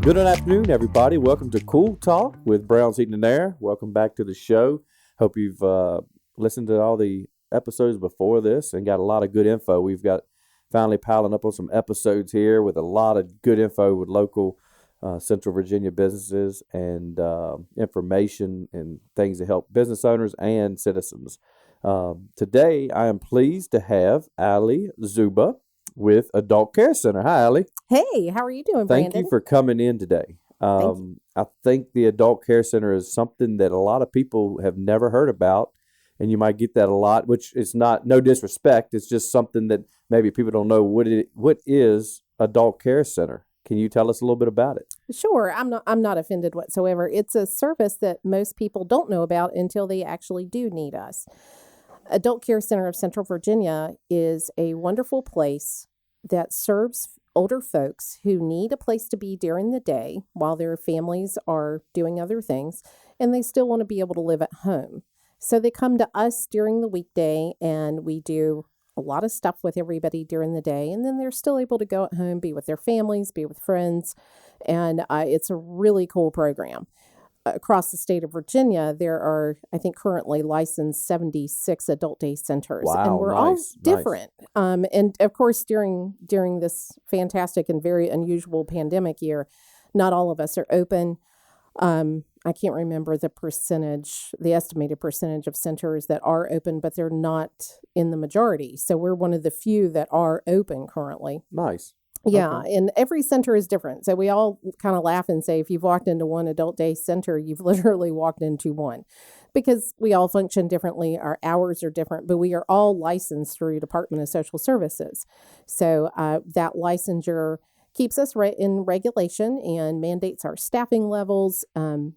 Good afternoon, everybody. Welcome to Cool Talk with Brown's Heating and Air. Welcome back to the show. Hope you've listened to all the episodes before this and got a lot of good info. We've got finally piling up on some episodes here with a lot of good info with local Central Virginia businesses and information and things to help business owners and citizens. Today, I am pleased to have Ali Zuba with Adult Care Center. Hi, Ali. Hey, how are you doing, Thank Brandon? you for coming in today. Thank you. I think the Adult Care Center is something that a lot of people have never heard about, and you might get that a lot, which is not no disrespect. It's just something that maybe people don't know what is Adult Care Center. Can you tell us a little bit about it? Sure, I'm not offended whatsoever. It's a service that most people don't know about until they actually do need us. Adult Care Center of Central Virginia is a wonderful place that serves older folks who need a place to be during the day while their families are doing other things, and they still want to be able to live at home. So they come to us during the weekday, and we do a lot of stuff with everybody during the day, and then they're still able to go at home, be with their families, be with friends, and it's a really cool program. Across the state of Virginia, there are, I think, currently licensed 76 adult day centers, and Wow, we're all nice. different. And of course, during this fantastic and very unusual pandemic year, not all of us are open. I can't remember the estimated percentage of centers that are open, but they're not in the majority. So we're one of the few that are open currently. Nice. Yeah, Okay. and every center is different. So we all kind of laugh and say if you've walked into one adult day center, you've literally walked into one because we all function differently. Our hours are different, but we are all licensed through Department of Social Services. So that licensure keeps us in regulation and mandates our staffing levels,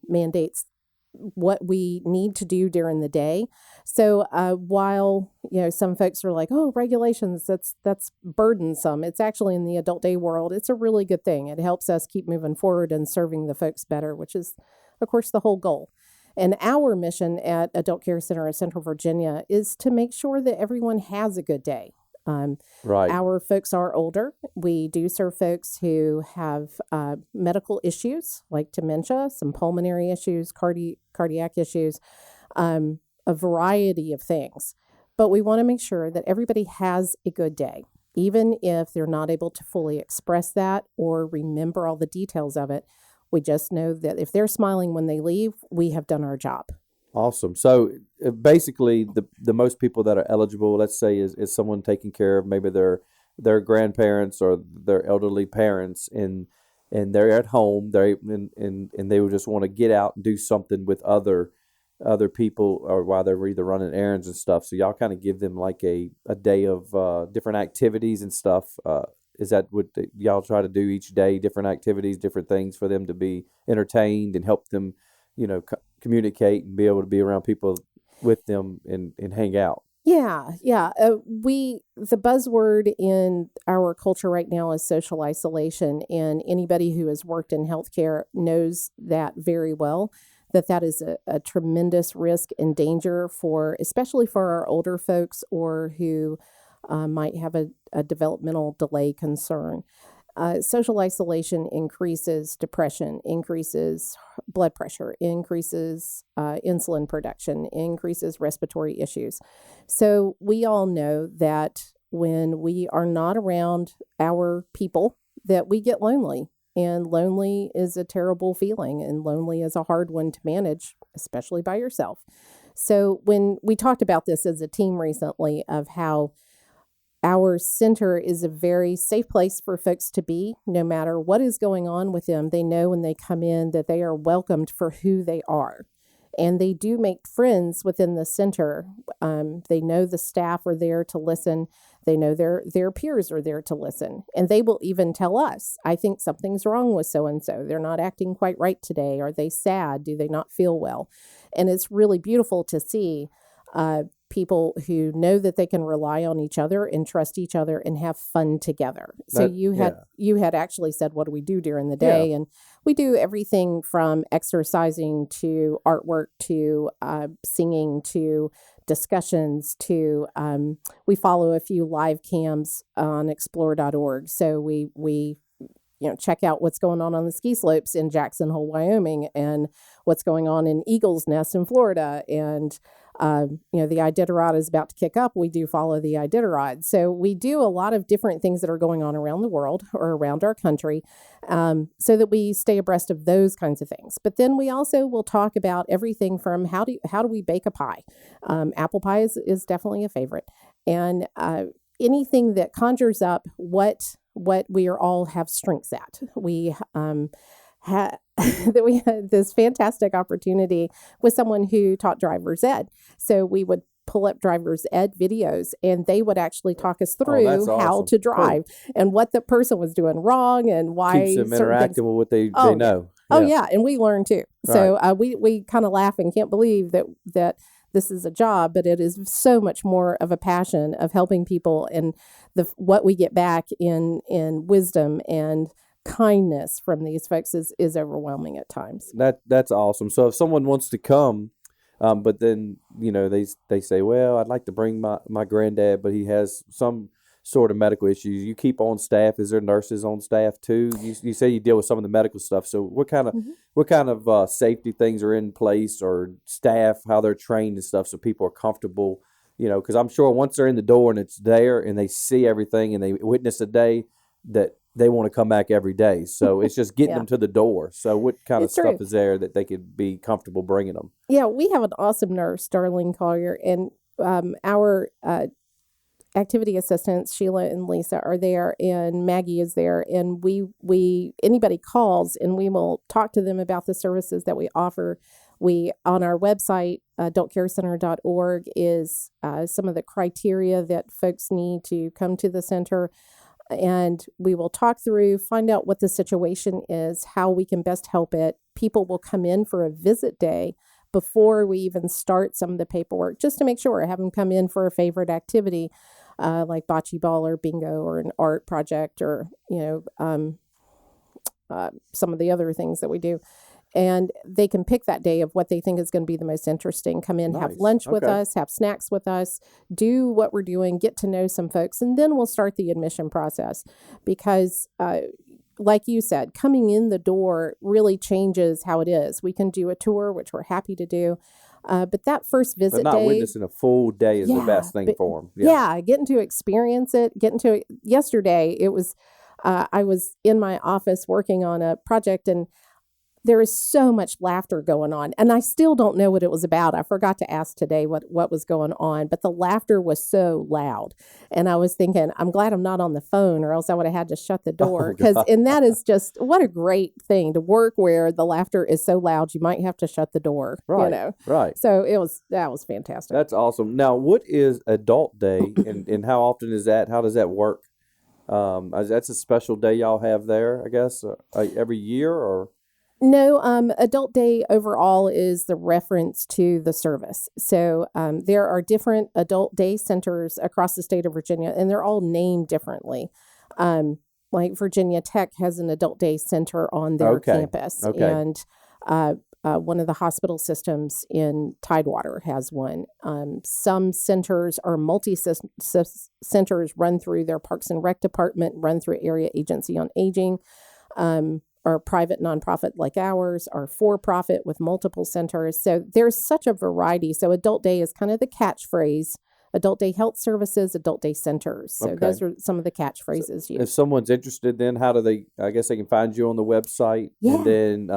mandates what we need to do during the day. So while some folks are like, oh, regulations, that's burdensome, it's actually in the adult day world, it's a really good thing. It helps us keep moving forward and serving the folks better, which is of course the whole goal. And our mission at Adult Care Center of Central Virginia is to make sure that everyone has a good day. Right. Our folks are older. We do serve folks who have medical issues like dementia, some pulmonary issues, cardiac issues, a variety of things. But we want to make sure that everybody has a good day, even if they're not able to fully express that or remember all the details of it. We just know that if they're smiling when they leave, we have done our job. Awesome. So basically, the most people that are eligible, let's say, is someone taking care of maybe their grandparents or their elderly parents, and they're at home. And they would just want to get out and do something with other people, or while they're either running errands and stuff. So y'all kind of give them like a day of different activities and stuff. Is that what y'all try to do each day? Different activities, different things for them to be entertained and help them, communicate and be able to be around people with them and hang out. Yeah. The buzzword in our culture right now is social isolation, and anybody who has worked in healthcare knows that very well. That is a tremendous risk and danger especially for our older folks or who might have a developmental delay concern. Social isolation increases depression, increases blood pressure, increases insulin production, increases respiratory issues. So we all know that when we are not around our people, that we get lonely. And lonely is a terrible feeling, and lonely is a hard one to manage, especially by yourself. So when we talked about this as a team recently of how our center is a very safe place for folks to be. No matter what is going on with them, they know when they come in that they are welcomed for who they are. And they do make friends within the center. They know the staff are there to listen. They know their peers are there to listen. And they will even tell us, I think something's wrong with so-and-so. They're not acting quite right today. Are they sad? Do they not feel well? And it's really beautiful to see people who know that they can rely on each other and trust each other and have fun together. So you had actually said, what do we do during the day? Yeah. And we do everything from exercising to artwork to singing to discussions to we follow a few live cams on explore.org. So we check out what's going on the ski slopes in Jackson Hole, Wyoming, and what's going on in Eagle's Nest in Florida. And, the Iditarod is about to kick up. We do follow the Iditarod. So we do a lot of different things that are going on around the world or around our country, so that we stay abreast of those kinds of things. But then we also will talk about everything from how do we bake a pie. Apple pie is definitely a favorite. And anything that conjures up what we are all have strengths at. We that we had this fantastic opportunity with someone who taught driver's ed. So we would pull up driver's ed videos, and they would actually talk us through how to drive and what the person was doing wrong and why. Keeps them interacting with what they know. Oh yeah, and we learn too. So we kind of laugh and can't believe that this is a job, but it is so much more of a passion of helping people, and what we get back in wisdom and kindness from these folks is overwhelming at times. That's awesome. So if someone wants to come, but then they say, well, I'd like to bring my granddad, but he has some sort of medical issues. You keep on staff. Is there nurses on staff too? You say you deal with some of the medical stuff. So what kind of safety things are in place, or staff, how they're trained and stuff, so people are comfortable? Because I'm sure once they're in the door and it's there and they see everything and they witness a day, that they want to come back every day. So it's just getting them to the door. So what kind of stuff is there that they could be comfortable bringing them? Yeah, we have an awesome nurse, Darlene Collier, and our activity assistants, Sheila and Lisa, are there, and Maggie is there. And we anybody calls, and we will talk to them about the services that we offer. We, on our website, adultcarecenter.org, is some of the criteria that folks need to come to the center. And we will talk through, find out what the situation is, how we can best help it. People will come in for a visit day before we even start some of the paperwork, just to make sure. Have them come in for a favorite activity, like bocce ball or bingo or an art project, or some of the other things that we do. And they can pick that day of what they think is going to be the most interesting. Come in, have lunch with us, have snacks with us, do what we're doing, get to know some folks, and then we'll start the admission process. Because like you said, coming in the door really changes how it is. We can do a tour, which we're happy to do. But that first visit but not day, witnessing a full day is the best thing for them. Yeah, getting to experience it. Yesterday, it was, I was in my office working on a project, and there is so much laughter going on, and I still don't know what it was about. I forgot to ask today what was going on, but the laughter was so loud, and I was thinking, I'm glad I'm not on the phone, or else I would have had to shut the door. And that is just, what a great thing to work where the laughter is so loud you might have to shut the door. Right. Right. So that was fantastic. That's awesome. Now, what is Adult Day, and how often is that? How does that work? That's a special day y'all have there, I guess, every year, or? No, Adult Day overall is the reference to the service. So there are different Adult Day centers across the state of Virginia, and they're all named differently. Like Virginia Tech has an Adult Day center on their campus. And one of the hospital systems in Tidewater has one. Some centers are centers run through their Parks and Rec department, run through Area Agency on Aging. Or private nonprofit like ours, or for-profit with multiple centers. So there's such a variety. So Adult Day is kind of the catchphrase. Adult Day Health Services, Adult Day Centers. So those are some of the catchphrases used. If someone's interested, then how do they, I guess they can find you on the website. Yeah. And then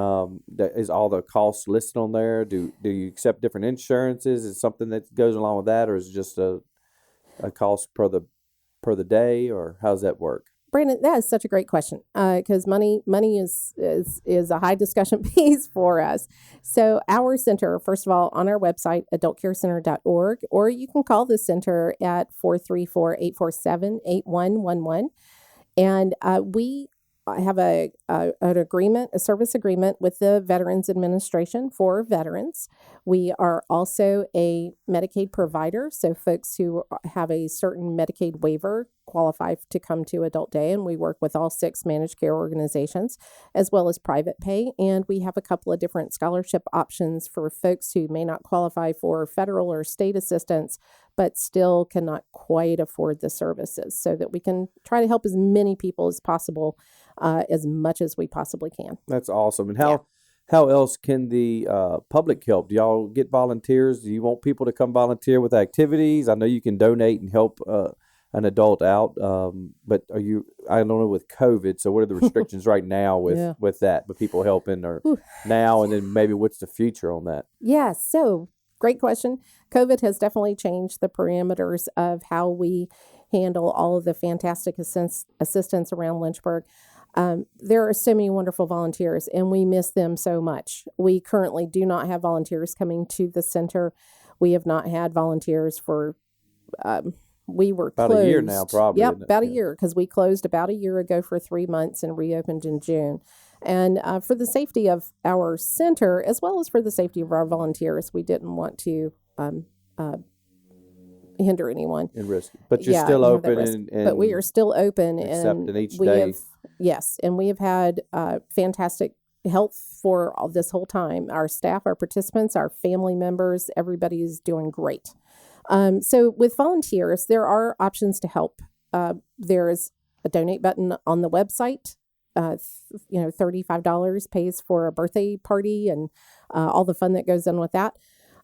is all the costs listed on there? Do you accept different insurances? Is something that goes along with that, or is it just a cost per the day, or how does that work? Brandon, that is such a great question, because money is a high discussion piece for us. So our center, first of all, on our website, adultcarecenter.org, or you can call the center at 434-847-8111. And we have an agreement, a service agreement with the Veterans Administration for veterans. We are also a Medicaid provider, so folks who have a certain Medicaid waiver qualify to come to Adult Day, and we work with all 6 managed care organizations as well as private pay. And we have a couple of different scholarship options for folks who may not qualify for federal or state assistance but still cannot quite afford the services, so that we can try to help as many people as possible, as much as we possibly can. That's awesome. And Yeah. how else can the public help? Do y'all get volunteers? Do you want people to come volunteer with activities? I know you can donate and help an adult out, but are you? I don't know with COVID. So what are the restrictions right now Yeah. with that? With people helping or Whew. now, and then maybe what's the future on that? Yeah, so great question. COVID has definitely changed the parameters of how we handle all of the fantastic assistance around Lynchburg. There are so many wonderful volunteers, and we miss them so much. We currently do not have volunteers coming to the center. We have not had volunteers for, we were About closed. a year now, probably. Yep, Isn't it? about a Yeah. year, because we closed about a year ago for 3 months and reopened in June. And for the safety of our center, as well as for the safety of our volunteers, we didn't want to hinder anyone. And risk, but you're Yeah, still and have that open risk. and But we are still open, and accepting each we day. have, yes, and we have had fantastic help for all this whole time. Our staff, our participants, our family members, everybody is doing great. So with volunteers, there are options to help. There is a donate button on the website. $35 pays for a birthday party and all the fun that goes in with that.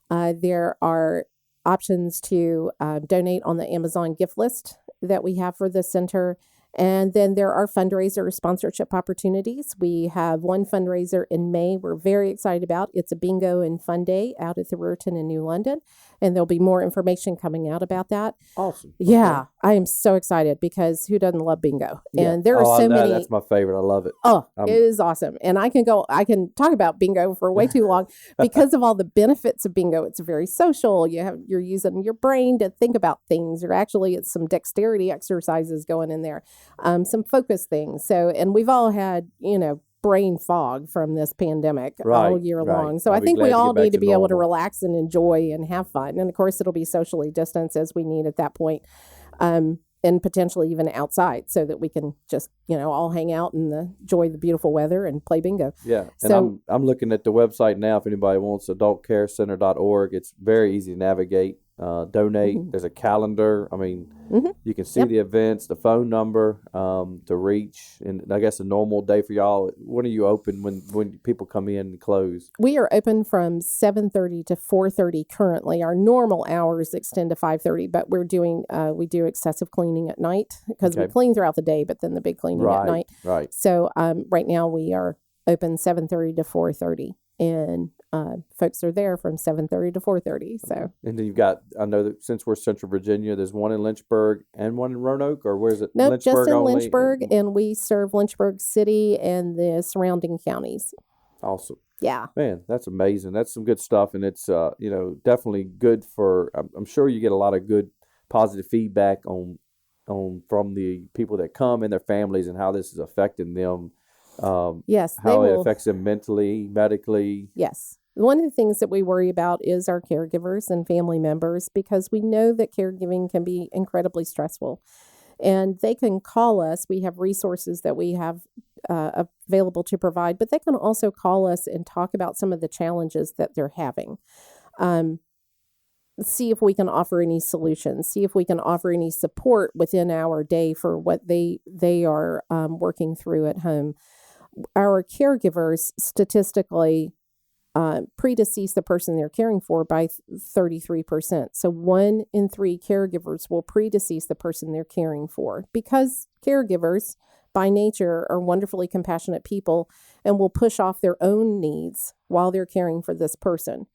There are options to donate on the Amazon gift list that we have for the center. And then there are fundraiser sponsorship opportunities. We have one fundraiser in May we're very excited about. It's a bingo and fun day out at the Ruritan in New London. And there'll be more information coming out about that. Awesome. Yeah, I am so excited, because who doesn't love bingo? Yeah. And there are Oh, so many. That's my favorite. I love it. Oh, Um, it is awesome. And I can talk about bingo for way too long because of all the benefits of bingo. It's very social. You're using your brain to think about things. It's some dexterity exercises going in there, some focus things. So, and we've all had, brain fog from this pandemic all Right, year right. long. So I'll I be think we glad to all get back need to to be able to normal. relax and enjoy and have fun. And of course, it'll be socially distanced as we need at that point. And potentially even outside, so that we can just, all hang out and enjoy the beautiful weather and play bingo. Yeah, and So- I'm looking at the website now. If anybody wants, adultcarecenter.org. It's very easy to navigate. Donate. Mhm. There's a calendar. I mean, Mhm. you can see Yep. the events, the phone number to reach, and I guess a normal day for y'all. When are you open? When people come in and close? We are open from 7:30 to 4:30 currently. Our normal hours extend to 5:30, but we do excessive cleaning at night, because we Okay. clean throughout the day, but then the big cleaning at Right, night. right. So right now we are open 7:30 to 4:30, and folks are there from 7:30 to 4:30. So And then you've got. I know that since we're Central Virginia, there's one in Lynchburg and one in Roanoke, or where's it? nope, just in only? Lynchburg, and we serve Lynchburg City and the surrounding counties. Awesome. Yeah. Man, that's amazing. That's some good stuff, and it's definitely good for. I'm sure you get a lot of good, positive feedback on from the people that come and their families, and how this is affecting them. Yes, they How it will. affects them mentally, medically. Yes. One of the things that we worry about is our caregivers and family members, because we know that caregiving can be incredibly stressful. And they can call us. We have resources that we have available to provide, but they can also call us and talk about some of the challenges that they're having. See if we can offer any solutions, see if we can offer any support within our day for what they are working through at home. Our caregivers statistically predecease the person they're caring for by 33%. So 1 in 3 caregivers will predecease the person they're caring for, because caregivers by nature are wonderfully compassionate people and will push off their own needs while they're caring for this person.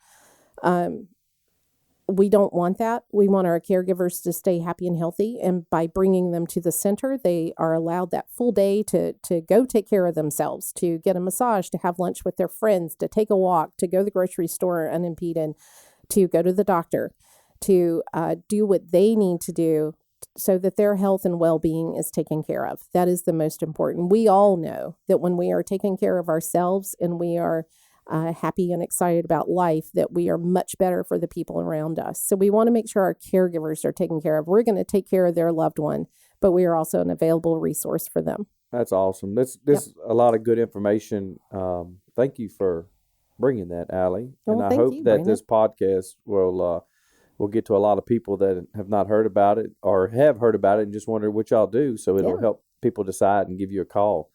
We don't want that. We want our caregivers to stay happy and healthy. And by bringing them to the center, they are allowed that full day to go take care of themselves, to get a massage, to have lunch with their friends, to take a walk, to go to the grocery store unimpeded, to go to the doctor, to do what they need to do so that their health and well-being is taken care of. That is the most important. We all know that when we are taking care of ourselves and we are happy and excited about life, that we are much better for the people around us. So we want to make sure our caregivers are taken care of. We're going to take care of their loved one, but we are also an available resource for them. That's awesome. This is a lot of good information. Thank you for bringing that, Allie. Well, And I thank hope you, that Brandon. this podcast will we'll get to a lot of people that have not heard about it or have heard about it and just wonder what y'all do. So it'll Yeah. help people decide and give you a call.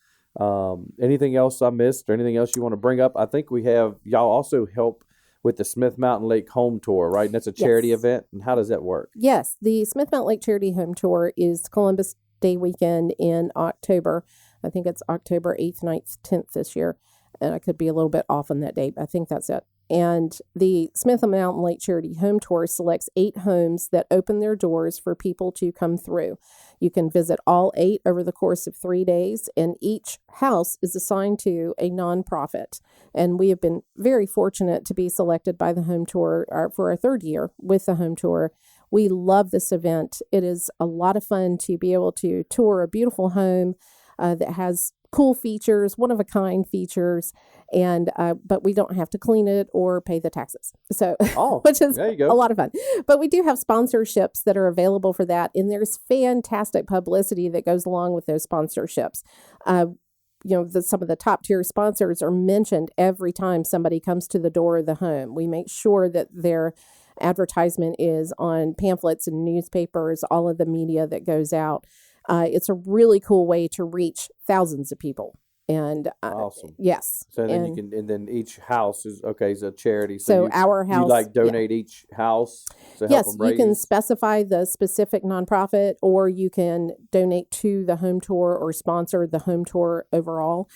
Anything else I missed or anything else you want to bring up? I think we have y'all also help with the Smith Mountain Lake Home Tour, right? And that's a charity Yes. event. And how does that work? Yes, the Smith Mountain Lake Charity Home Tour is Columbus Day weekend in October. I think it's October 8th, 9th, 10th this year. And I could be a little bit off on that date, but I think that's it. And the Smith Mountain Lake Charity Home Tour selects 8 homes that open their doors for people to come through. You can visit all 8 over the course of 3 days, and each house is assigned to a nonprofit. And we have been very fortunate to be selected by the Home Tour for our 3rd year with the Home Tour. We love this event. It is a lot of fun to be able to tour a beautiful home that has cool features, one-of-a-kind features, and but we don't have to clean it or pay the taxes. So, Oh, which is there you go. a lot of fun. But we do have sponsorships that are available for that, and there's fantastic publicity that goes along with those sponsorships. Some of the top tier sponsors are mentioned every time somebody comes to the door of the home. We make sure that their advertisement is on pamphlets and newspapers, all of the media that goes out. It's a really cool way to reach thousands of people. And Awesome. yes. So then and and then each house is a charity. so our you house, like yeah. donate each house to help Yes, them raise. you can specify the specific nonprofit, or you can donate to the Home Tour or sponsor the Home Tour overall.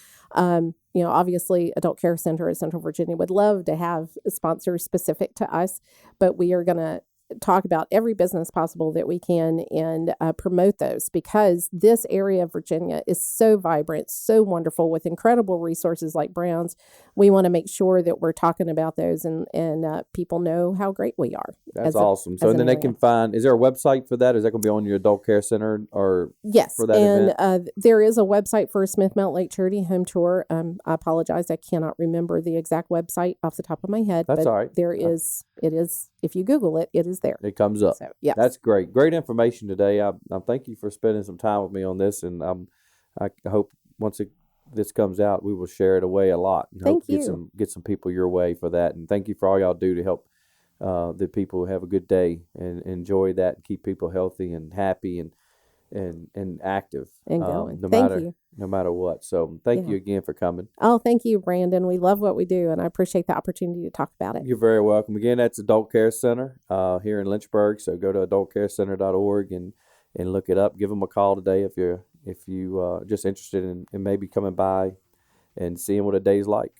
Obviously, Adult Care Center at Central Virginia would love to have sponsors specific to us, but we are going to talk about every business possible that we can and promote those, because this area of Virginia is so vibrant, so wonderful, with incredible resources like Brown's. We want to make sure that we're talking about those and people know how great we are. That's as a- awesome. So as an then they area. can find, is there a website for that? Is that going to be on your Adult Care Center or? Yes, for that and event? there is a website for Smith Mountain Lake Charity Home Tour. I apologize, I cannot remember the exact website off the top of my head. That's but all right. There is. It is. If you Google it, it is there. It comes up. So yeah, That's great. Great information today. I thank you for spending some time with me on this, and I hope once this comes out, we will share it away a lot. And Thank hope you. Get some people your way for that, and thank you for all y'all do to help the people have a good day and enjoy that, and keep people healthy and happy and active and going. no Thank matter you. no matter what. So thank Yeah. you again for coming. Oh, thank you, Brandon. We love what we do, and I appreciate the opportunity to talk about it. You're very welcome. Again, that's Adult Care Center here in Lynchburg. So go to adultcarecenter.org and look it up. Give them a call today if you just interested in maybe coming by and seeing what a day's like.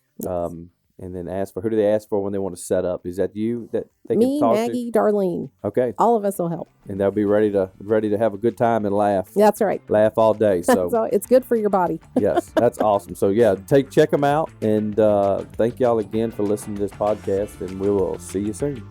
And then who do they ask for when they want to set up? Is that you that they Me, can talk Maggie, Darlene, to? Okay, all of us will help. and they'll be ready to have a good time and laugh That's right. all day. So So it's good for your body. yes, that's awesome. So yeah, check them out, and thank y'all again for listening to this podcast, and we will see you soon.